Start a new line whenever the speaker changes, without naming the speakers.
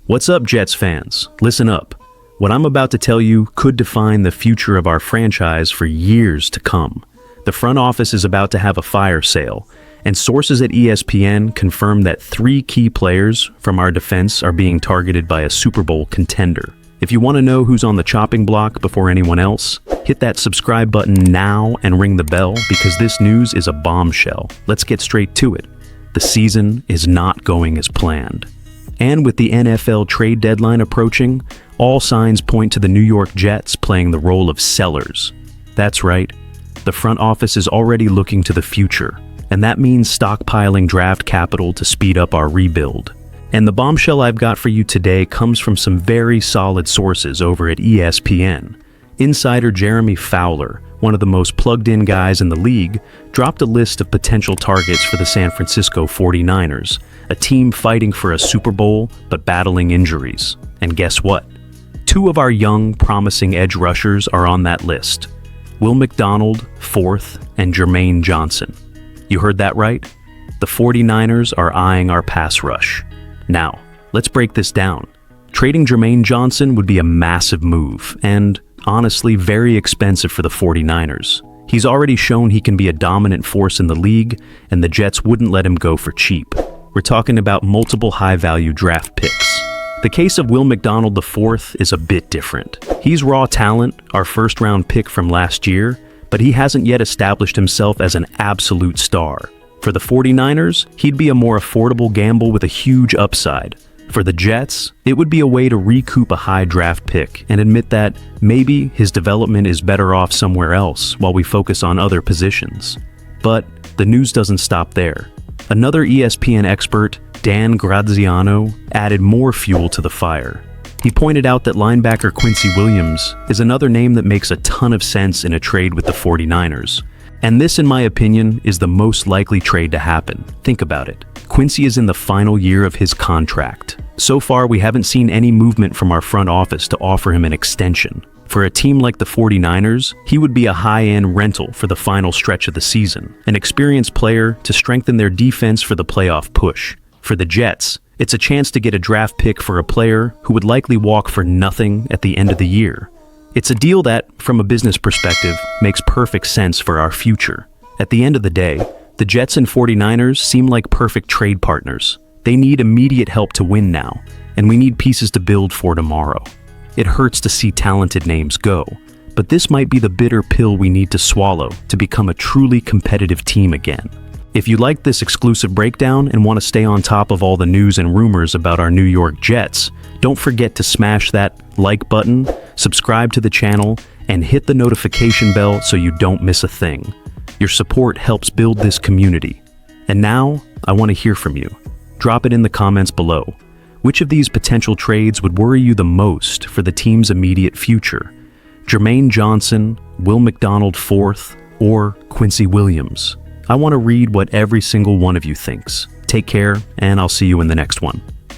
What's up, Jets fans? Listen up. What I'm about to tell you could define the future of our franchise for years to come. The front office is about to have a fire sale, and sources at ESPN confirm that 3 key players from our defense are being targeted by a Super Bowl contender. If you want to know who's on the chopping block before anyone else, hit that subscribe button now and ring the bell because this news is a bombshell. Let's get straight to it. The season is not going as planned. And with the NFL trade deadline approaching, all signs point to the New York Jets playing the role of sellers. That's right. The front office is already looking to the future, and that means stockpiling draft capital to speed up our rebuild. And the bombshell I've got for you today comes from some very solid sources over at ESPN. Insider Jeremy Fowler, one of the most plugged-in guys in the league, dropped a list of potential targets for the San Francisco 49ers, a team fighting for a Super Bowl but battling injuries. And guess what? 2 of our young, promising edge rushers are on that list. Will McDonald, 4th, and Jermaine Johnson. You heard that right? The 49ers are eyeing our pass rush. Now, let's break this down. Trading Jermaine Johnson would be a massive move, and honestly very expensive for the 49ers. He's already shown he can be a dominant force in the league, and the Jets wouldn't let him go for cheap. We're talking about multiple high-value draft picks. The case of Will McDonald IV is a bit different. He's raw talent, our first-round pick from last year, but he hasn't yet established himself as an absolute star. For the 49ers, he'd be a more affordable gamble with a huge upside. For the Jets, it would be a way to recoup a high draft pick and admit that maybe his development is better off somewhere else while we focus on other positions. But the news doesn't stop there. Another ESPN expert, Dan Graziano, added more fuel to the fire. He pointed out that linebacker Quincy Williams is another name that makes a ton of sense in a trade with the 49ers. And this, in my opinion, is the most likely trade to happen. Think about it. Quincy is in the final year of his contract. So far, we haven't seen any movement from our front office to offer him an extension. For a team like the 49ers, he would be a high-end rental for the final stretch of the season, an experienced player to strengthen their defense for the playoff push. For the Jets, it's a chance to get a draft pick for a player who would likely walk for nothing at the end of the year. It's a deal that, from a business perspective, makes perfect sense for our future. At the end of the day, the Jets and 49ers seem like perfect trade partners. They need immediate help to win now, and we need pieces to build for tomorrow. It hurts to see talented names go, but this might be the bitter pill we need to swallow to become a truly competitive team again. If you liked this exclusive breakdown and want to stay on top of all the news and rumors about our New York Jets, don't forget to smash that like button, subscribe to the channel, and hit the notification bell so you don't miss a thing. Your support helps build this community. And now, I want to hear from you. Drop it in the comments below. Which of these potential trades would worry you the most for the team's immediate future? Jermaine Johnson, Will McDonald IV, or Quincy Williams? I want to read what every single one of you thinks. Take care, and I'll see you in the next one.